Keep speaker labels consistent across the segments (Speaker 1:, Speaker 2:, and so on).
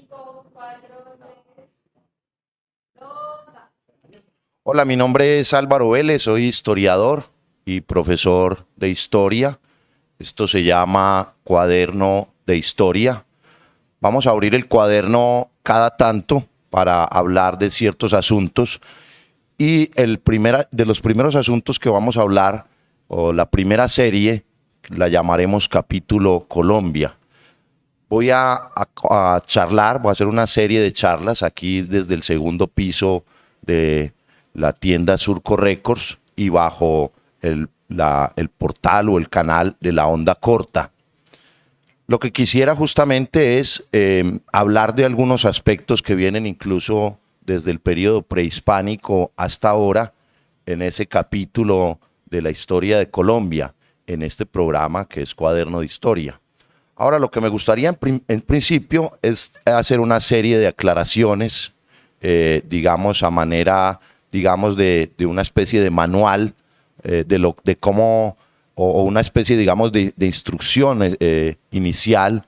Speaker 1: 5, 4, 3, 2.
Speaker 2: Hola, mi nombre es Álvaro Vélez, soy historiador y profesor de historia. Esto se llama Cuaderno de Historia. Vamos a abrir el cuaderno cada tanto para hablar de ciertos asuntos. Y de los primeros asuntos que vamos a hablar, o la primera serie, la llamaremos Capítulo Colombia. Voy a charlar, voy a hacer una serie de charlas aquí desde el segundo piso de la tienda Surco Records y bajo el portal o el canal de la onda corta. Lo que quisiera justamente es hablar de algunos aspectos que vienen incluso desde el periodo prehispánico hasta ahora en ese capítulo de la historia de Colombia, en este programa que es Cuaderno de Historia. Ahora, lo que me gustaría en principio es hacer una serie de aclaraciones, digamos, a manera, digamos, de una especie de manual de cómo, o una especie, digamos, de instrucción inicial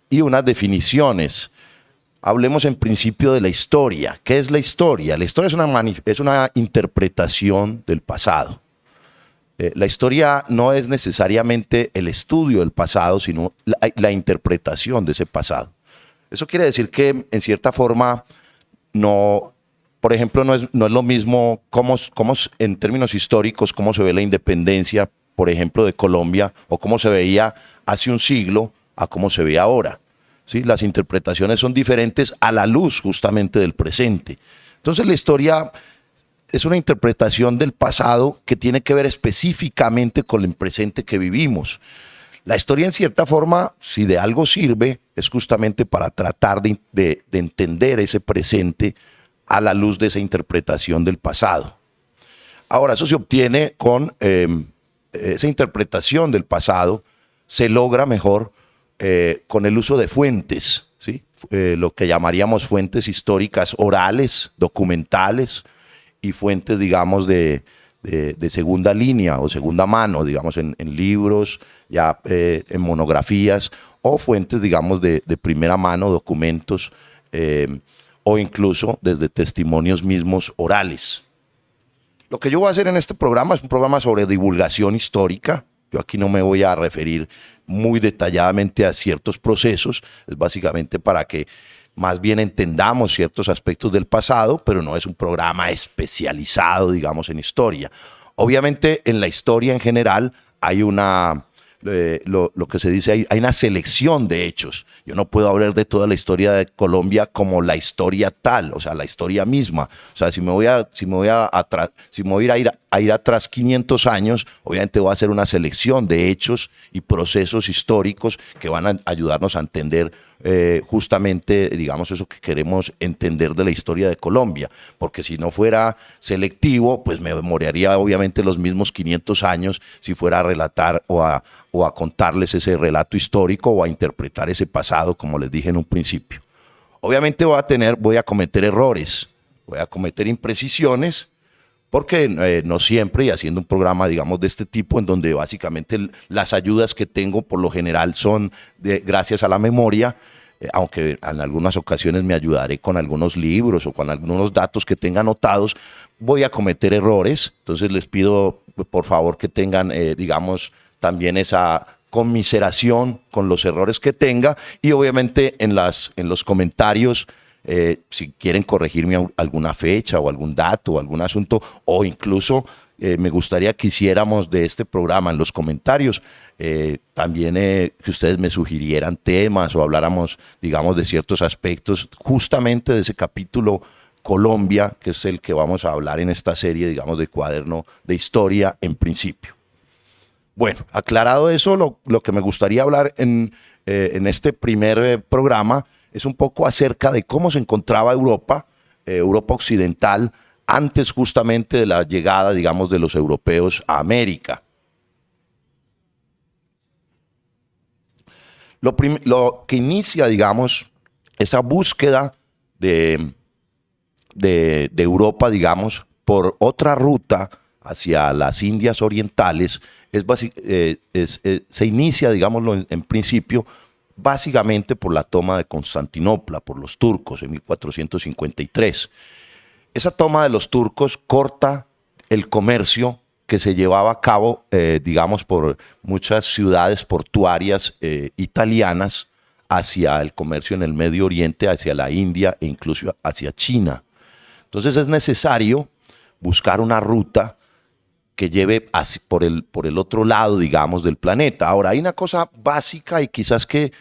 Speaker 2: y unas definiciones. Hablemos en principio de la historia. ¿Qué es la historia? La historia es una interpretación del pasado. La historia no es necesariamente el estudio del pasado, sino la interpretación de ese pasado. Eso quiere decir que, en cierta forma, no, por ejemplo, no es lo mismo cómo en términos históricos, cómo se ve la independencia, por ejemplo, de Colombia, o cómo se veía hace un siglo a cómo se ve ahora. ¿Sí? Las interpretaciones son diferentes a la luz justamente del presente. Entonces, la historia es una interpretación del pasado que tiene que ver específicamente con el presente que vivimos. La historia, en cierta forma, si de algo sirve, es justamente para tratar de entender ese presente a la luz de esa interpretación del pasado. Ahora, eso se obtiene con esa interpretación del pasado, se logra mejor con el uso de fuentes, ¿sí? Lo que llamaríamos fuentes históricas orales, documentales, y fuentes, digamos, de segunda línea o segunda mano, digamos, en libros, ya en monografías, o fuentes, digamos, de primera mano, documentos, o incluso desde testimonios mismos orales. Lo que yo voy a hacer en este programa es un programa sobre divulgación histórica. Yo aquí no me voy a referir muy detalladamente a ciertos procesos, es básicamente para que más bien entendamos ciertos aspectos del pasado, pero no es un programa especializado, digamos, en historia. Obviamente, en la historia en general hay lo que se dice, hay una selección de hechos. Yo no puedo hablar de toda la historia de Colombia como la historia tal, o sea, la historia misma. O sea, si me voy a ir atrás 500 años, obviamente voy a hacer una selección de hechos y procesos históricos que van a ayudarnos a entender justamente, digamos, eso que queremos entender de la historia de Colombia, porque si no fuera selectivo, pues me demoraría obviamente los mismos 500 años si fuera a relatar o a contarles ese relato histórico o a interpretar ese pasado, como les dije en un principio. Obviamente voy a cometer errores, voy a cometer imprecisiones, porque no siempre, y haciendo un programa, digamos, de este tipo, en donde básicamente las ayudas que tengo por lo general son gracias a la memoria, aunque en algunas ocasiones me ayudaré con algunos libros o con algunos datos que tenga anotados, voy a cometer errores. Entonces les pido, por favor, que tengan, digamos, también esa conmiseración con los errores que tenga, y obviamente en los comentarios, si quieren corregirme alguna fecha o algún dato o algún asunto, o incluso me gustaría que hiciéramos de este programa en los comentarios también que ustedes me sugirieran temas o habláramos, digamos, de ciertos aspectos justamente de ese capítulo Colombia, que es el que vamos a hablar en esta serie, digamos, de Cuaderno de Historia en principio. Bueno, aclarado eso, lo que me gustaría hablar en este primer programa es un poco acerca de cómo se encontraba Europa, Europa occidental, antes justamente de la llegada, digamos, de los europeos a América. Lo que inicia, digamos, esa búsqueda de Europa, digamos, por otra ruta hacia las Indias orientales, se inicia, digámoslo en principio, básicamente por la toma de Constantinopla, por los turcos en 1453. Esa toma de los turcos corta el comercio que se llevaba a cabo, digamos, por muchas ciudades portuarias italianas hacia el comercio en el Medio Oriente, hacia la India e incluso hacia China. Entonces es necesario buscar una ruta que lleve por el otro lado, digamos, del planeta. Ahora, hay una cosa básica y quizás que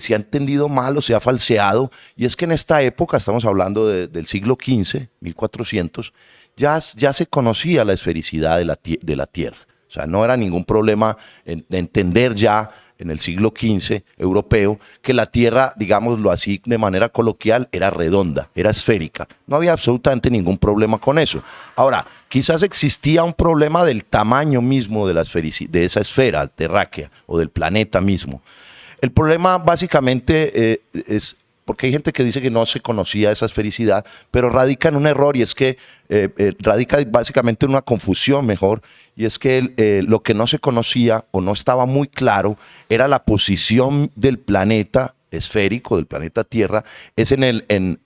Speaker 2: se ha entendido mal o se ha falseado, y es que en esta época, estamos hablando del siglo XV, 1400, ya se conocía la esfericidad de la Tierra. O sea, no era ningún problema entender ya en el siglo XV europeo que la Tierra, digámoslo así de manera coloquial, era redonda, era esférica. No había absolutamente ningún problema con eso. Ahora, quizás existía un problema del tamaño mismo de esa esfera terráquea o del planeta mismo. El problema básicamente es porque hay gente que dice que no se conocía esa esfericidad, pero radica en un error, y es que radica básicamente en una confusión mejor, y es que lo que no se conocía o no estaba muy claro era la posición del planeta esférico, del planeta Tierra, es en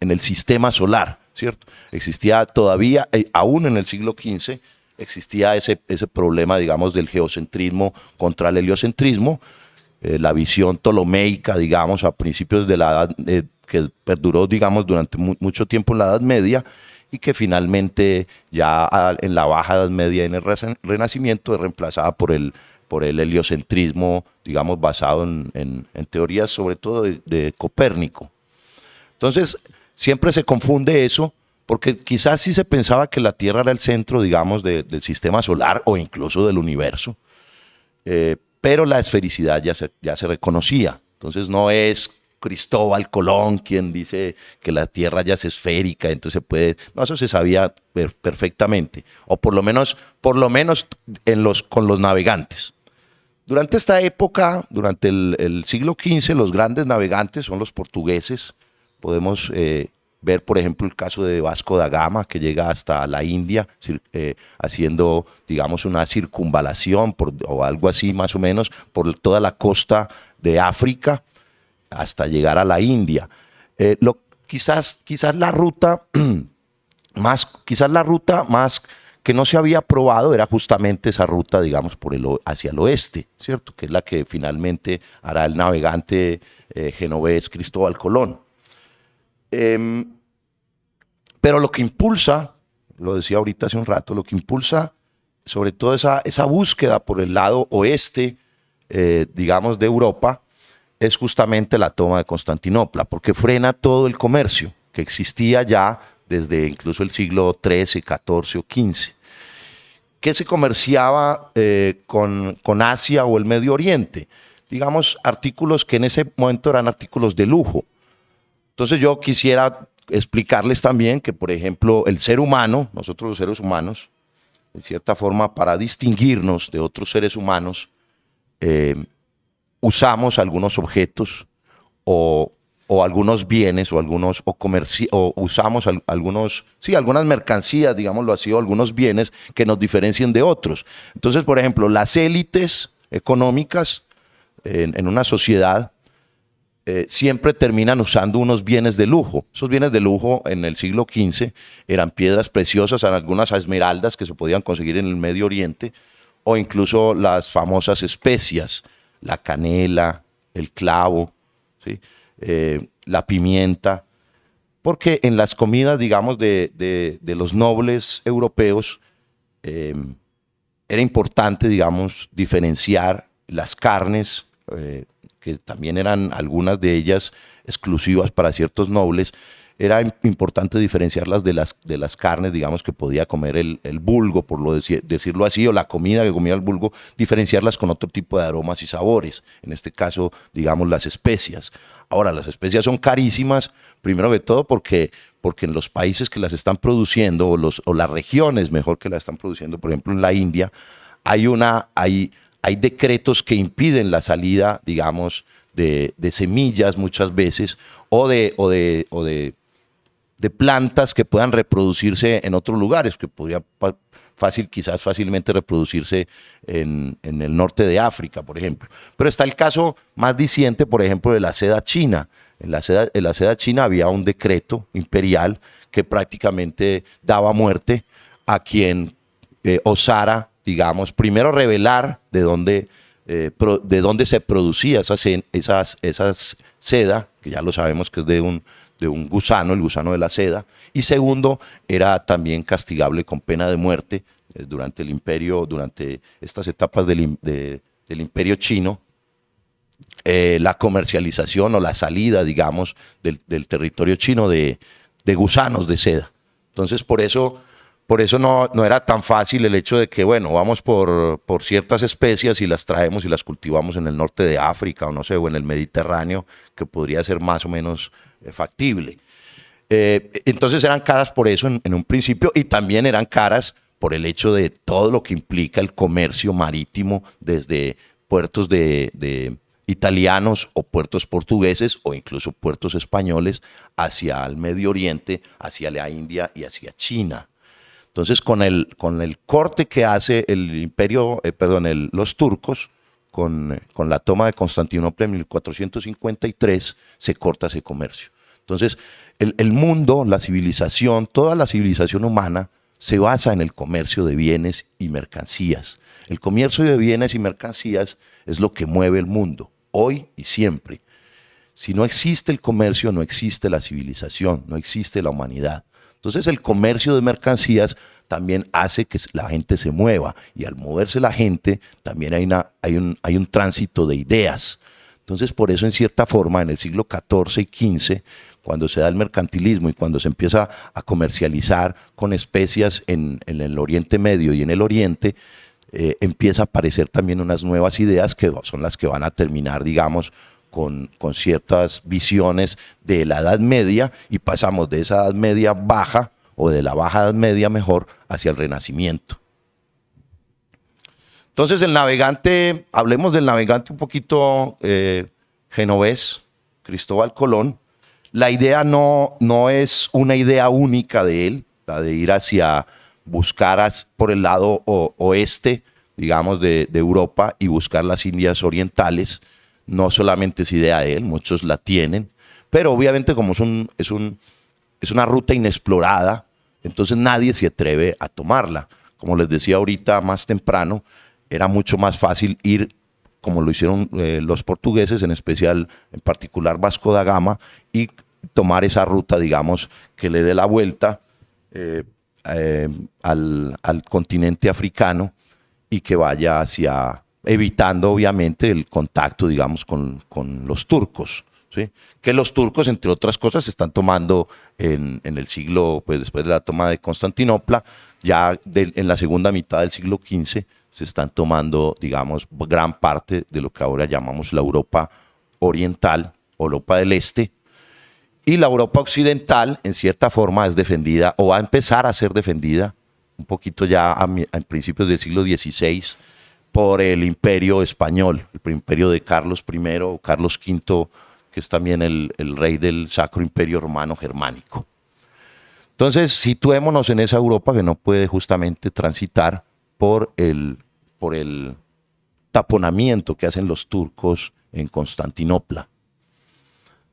Speaker 2: el sistema solar, ¿cierto? Existía todavía, aún en el siglo XV, existía ese problema, digamos, del geocentrismo contra el heliocentrismo, la visión ptolomeica, digamos, a principios de la edad, que perduró, digamos, durante mucho tiempo en la Edad Media, y que finalmente ya en la Baja Edad Media y en el Renacimiento es reemplazada por el heliocentrismo, digamos, basado en teorías sobre todo de Copérnico. Entonces, siempre se confunde eso, porque quizás sí se pensaba que la Tierra era el centro, digamos, del sistema solar o incluso del universo, pero la esfericidad ya se reconocía. Entonces no es Cristóbal Colón quien dice que la Tierra ya es esférica, entonces puede... No, eso se sabía perfectamente, o por lo menos con los navegantes. Durante esta época, durante el siglo XV, los grandes navegantes son los portugueses. Podemos ver, por ejemplo, el caso de Vasco da Gama, que llega hasta la India, haciendo, digamos, una circunvalación o algo así más o menos, por toda la costa de África hasta llegar a la India. Quizás la ruta más que no se había probado era justamente esa ruta, digamos, hacia el oeste, ¿cierto? Que es la que finalmente hará el navegante genovés Cristóbal Colón. Pero lo que impulsa, lo decía ahorita hace un rato, lo que impulsa sobre todo esa búsqueda por el lado oeste, digamos, de Europa, es justamente la toma de Constantinopla, porque frena todo el comercio que existía ya desde incluso el siglo XIII, XIV o XV, que se comerciaba con Asia o el Medio Oriente, digamos, artículos que en ese momento eran artículos de lujo. Entonces yo quisiera explicarles también que, por ejemplo, el ser humano, nosotros los seres humanos, de cierta forma, para distinguirnos de otros seres humanos, usamos algunos objetos o algunos bienes o usamos algunas mercancías, digámoslo así, o algunos bienes que nos diferencien de otros. Entonces, por ejemplo, las élites económicas en una sociedad siempre terminan usando unos bienes de lujo. Esos bienes de lujo en el siglo XV eran piedras preciosas, algunas esmeraldas que se podían conseguir en el Medio Oriente, o incluso las famosas especias, la canela, el clavo, ¿sí? La pimienta, porque en las comidas, digamos, de los nobles europeos era importante, digamos, diferenciar las carnes, que también eran algunas de ellas exclusivas para ciertos nobles. Era importante diferenciarlas de las carnes, digamos, que podía comer el vulgo, por decirlo así, o la comida que comía el vulgo, diferenciarlas con otro tipo de aromas y sabores. En este caso, digamos, las especias. Ahora, las especias son carísimas, primero que todo porque en los países que las están produciendo, o las regiones mejor que las están produciendo, por ejemplo, en la India, hay decretos que impiden la salida, digamos, de semillas muchas veces, o de plantas que puedan reproducirse en otros lugares, que podría quizás fácilmente reproducirse en el norte de África, por ejemplo. Pero está el caso más diciente, por ejemplo, de la seda china. En la seda china había un decreto imperial que prácticamente daba muerte a quien osara, digamos, primero revelar de dónde se producía esa seda, que ya lo sabemos que es de un gusano, el gusano de la seda, y segundo, era también castigable con pena de muerte durante el imperio, durante estas etapas del imperio chino, la comercialización o la salida, digamos, del territorio chino de gusanos de seda. Entonces, por eso no era tan fácil el hecho de que, bueno, vamos por ciertas especias y las traemos y las cultivamos en el norte de África o no sé, o en el Mediterráneo, que podría ser más o menos factible. Entonces eran caras por eso en un principio, y también eran caras por el hecho de todo lo que implica el comercio marítimo desde puertos de italianos o puertos portugueses o incluso puertos españoles hacia el Medio Oriente, hacia la India y hacia China. Entonces, con el corte que hace el imperio, los turcos, con la toma de Constantinopla en 1453, se corta ese comercio. Entonces, el mundo, la civilización, toda la civilización humana se basa en el comercio de bienes y mercancías. El comercio de bienes y mercancías es lo que mueve el mundo, hoy y siempre. Si no existe el comercio, no existe la civilización, no existe la humanidad. Entonces el comercio de mercancías también hace que la gente se mueva, y al moverse la gente también hay un tránsito de ideas. Entonces por eso en cierta forma en el siglo XIV y XV, cuando se da el mercantilismo y cuando se empieza a comercializar con especias en el Oriente Medio y en el Oriente, empieza a aparecer también unas nuevas ideas que son las que van a terminar, digamos, con ciertas visiones de la Edad Media, y pasamos de esa Edad Media baja, o de la baja Edad Media mejor, hacia el Renacimiento. Entonces el navegante, hablemos del navegante un poquito genovés, Cristóbal Colón. La idea no es una idea única de él, la de ir hacia buscar por el lado oeste, digamos, de Europa, y buscar las Indias orientales. No solamente es idea de él, muchos la tienen, pero obviamente como es una ruta inexplorada, entonces nadie se atreve a tomarla. Como les decía ahorita más temprano, era mucho más fácil ir como lo hicieron los portugueses, en particular Vasco da Gama, y tomar esa ruta, digamos, que le dé la vuelta al continente africano y que vaya hacia, evitando obviamente el contacto, digamos, con los turcos, ¿sí? Que los turcos, entre otras cosas, se están tomando en el siglo, pues después de la toma de Constantinopla, ya en la segunda mitad del siglo XV, se están tomando, digamos, gran parte de lo que ahora llamamos la Europa oriental, Europa del Este, y la Europa occidental, en cierta forma, es defendida, o va a empezar a ser defendida, un poquito ya a principios del siglo XVI, por el imperio español, el imperio de Carlos I o Carlos V, que es también el rey del Sacro Imperio Romano Germánico. Entonces, situémonos en esa Europa que no puede justamente transitar por el taponamiento que hacen los turcos en Constantinopla.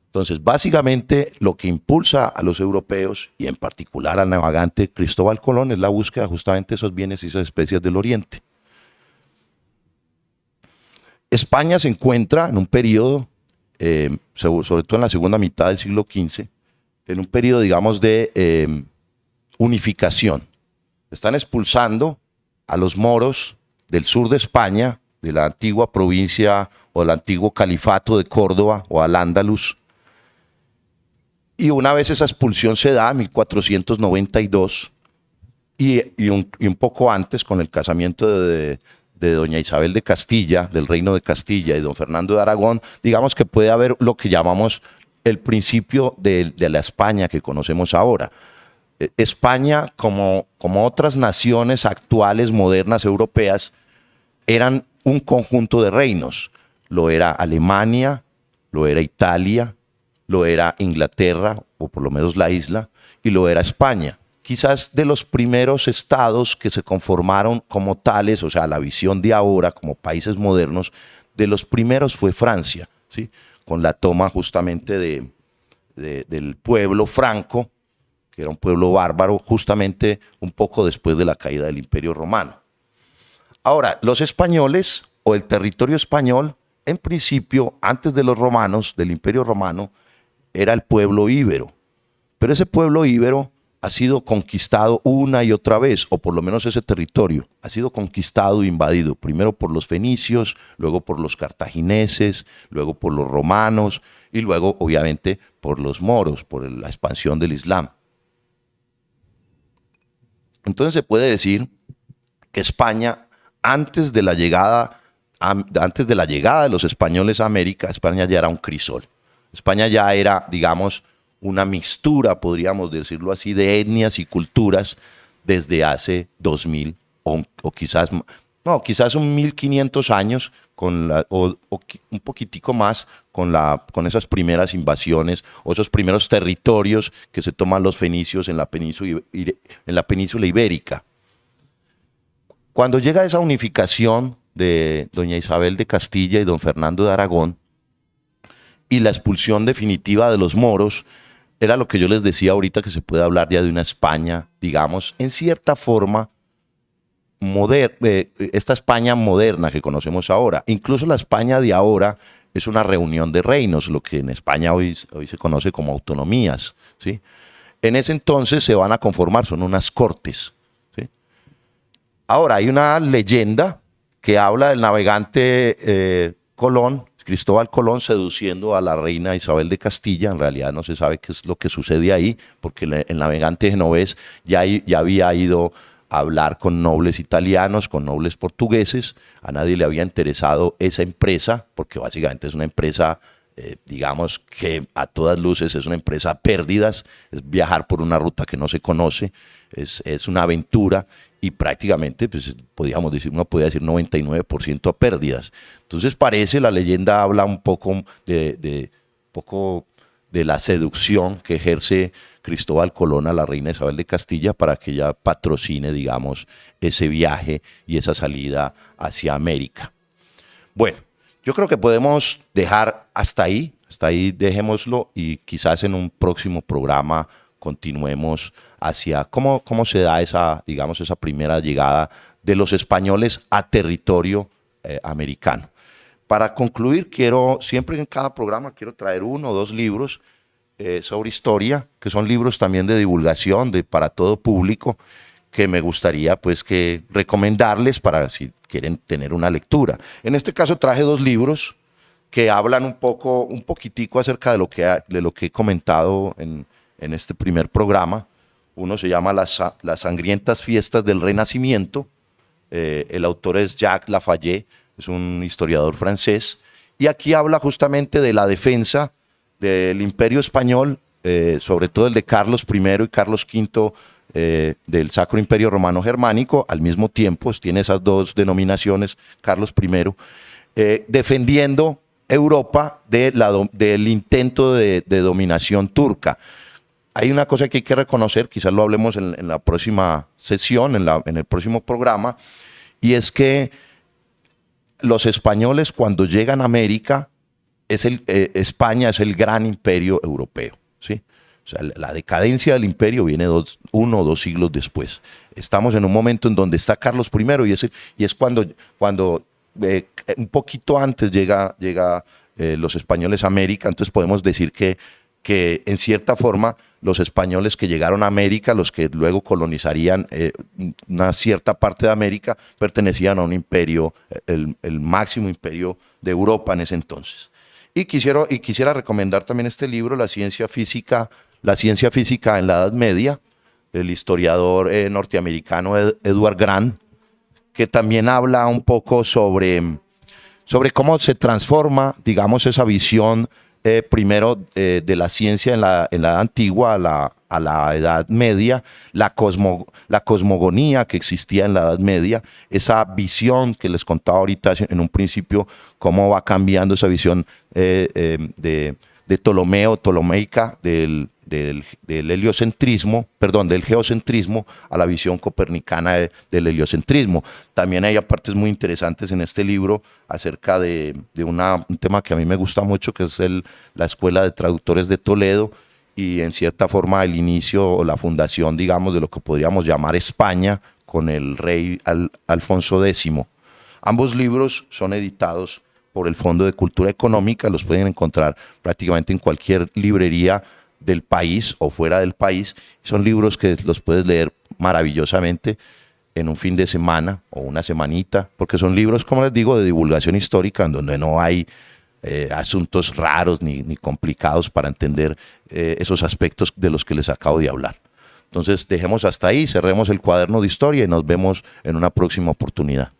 Speaker 2: Entonces, básicamente, lo que impulsa a los europeos, y en particular al navegante Cristóbal Colón, es la búsqueda justamente de esos bienes y esas especies del Oriente. España se encuentra en un periodo, sobre todo en la segunda mitad del siglo XV, en un periodo, digamos, de unificación. Están expulsando a los moros del sur de España, de la antigua provincia o del antiguo califato de Córdoba o Al-Ándalus. Y una vez esa expulsión se da, en 1492, y un poco antes, con el casamiento de doña Isabel de Castilla, del reino de Castilla, y don Fernando de Aragón, digamos que puede haber lo que llamamos el principio de la España que conocemos ahora. España, como otras naciones actuales, modernas, europeas, eran un conjunto de reinos. Lo era Alemania, lo era Italia, lo era Inglaterra, o por lo menos la isla, y lo era España. quizás de los primeros estados que se conformaron como tales, o sea, la visión de ahora como países modernos, de los primeros fue Francia, ¿sí? Con la toma justamente del pueblo franco, que era un pueblo bárbaro, justamente un poco después de la caída del Imperio Romano. Ahora, los españoles o el territorio español, en principio, antes de los romanos, del Imperio Romano, era el pueblo íbero. Pero ese pueblo íbero ha sido conquistado una y otra vez, o por lo menos ese territorio, ha sido conquistado e invadido, primero por los fenicios, luego por los cartagineses, luego por los romanos y luego, obviamente, por los moros, por la expansión del Islam. Entonces se puede decir que España, antes de la llegada de los españoles a América, España ya era un crisol. España ya era, digamos, una mixtura, podríamos decirlo así, de etnias y culturas desde hace 2000 o quizás, no, quizás un 1500 años o un poquitico más con esas primeras invasiones o esos primeros territorios que se toman los fenicios en la península ibérica. Cuando llega esa unificación de doña Isabel de Castilla y don Fernando de Aragón y la expulsión definitiva de los moros, era lo que yo les decía ahorita, que se puede hablar ya de una España, digamos, en cierta forma, esta España moderna que conocemos ahora. Incluso la España de ahora es una reunión de reinos, lo que en España hoy se conoce como autonomías, ¿sí? En ese entonces se van a conformar, son unas cortes, ¿sí? Ahora, hay una leyenda que habla del navegante Cristóbal Colón, seduciendo a la reina Isabel de Castilla. En realidad no se sabe qué es lo que sucede ahí, porque el navegante genovés ya había ido a hablar con nobles italianos, con nobles portugueses. A nadie le había interesado esa empresa, porque básicamente es una empresa, digamos que a todas luces es una empresa a pérdidas, es viajar por una ruta que no se conoce, es una aventura y prácticamente, pues, uno podría decir 99% a pérdidas. Entonces la leyenda habla un poco de la seducción que ejerce Cristóbal Colón a la reina Isabel de Castilla para que ella patrocine, digamos, ese viaje y esa salida hacia América. Bueno, yo creo que podemos dejar hasta ahí dejémoslo y quizás en un próximo programa continuemos hacia cómo se da esa primera llegada de los españoles a territorio americano. Para concluir, siempre en cada programa quiero traer 1 o 2 libros sobre historia, que son libros también de divulgación para todo público, que me gustaría pues que recomendarles para si quieren tener una lectura. En este caso traje 2 libros que hablan un poquitico acerca de lo que he comentado en este primer programa. Uno se llama Las sangrientas fiestas del Renacimiento. El autor es Jacques Lafayette, es un historiador francés, y aquí habla justamente de la defensa del Imperio Español, sobre todo el de Carlos I y Carlos V, del Sacro Imperio Romano Germánico. Al mismo tiempo tiene esas 2 denominaciones, Carlos I, defendiendo Europa del intento de dominación turca. Hay una cosa que hay que reconocer, quizás lo hablemos en la próxima sesión, en el próximo programa, y es que los españoles, cuando llegan a América, España es el gran imperio europeo, ¿sí? O sea, la decadencia del imperio viene 1 o 2 siglos después. Estamos en un momento en donde está Carlos I y es cuando un poquito antes llega los españoles a América. Entonces podemos decir que en cierta forma los españoles que llegaron a América, los que luego colonizarían una cierta parte de América, pertenecían a un imperio, el máximo imperio de Europa en ese entonces. Y quisiera recomendar también este libro, La ciencia física en la Edad Media, del historiador norteamericano Edward Grant, que también habla un poco sobre cómo se transforma, digamos, esa visión primero de la ciencia en la Edad Antigua a la Edad Media, la cosmogonía que existía en la Edad Media, esa visión que les contaba ahorita en un principio, cómo va cambiando esa visión de Ptolomeica, del del heliocentrismo, perdón, del geocentrismo a la visión copernicana del heliocentrismo. También hay partes muy interesantes en este libro acerca de un tema que a mí me gusta mucho, que es la Escuela de Traductores de Toledo, y en cierta forma el inicio o la fundación, digamos, de lo que podríamos llamar España con el rey Alfonso X. Ambos libros son editados por el Fondo de Cultura Económica, los pueden encontrar prácticamente en cualquier librería del país o fuera del país. Son libros que los puedes leer maravillosamente en un fin de semana o una semanita, porque son libros, como les digo, de divulgación histórica, en donde no hay asuntos raros ni complicados para entender esos aspectos de los que les acabo de hablar. Entonces dejemos hasta ahí, cerremos el cuaderno de historia y nos vemos en una próxima oportunidad.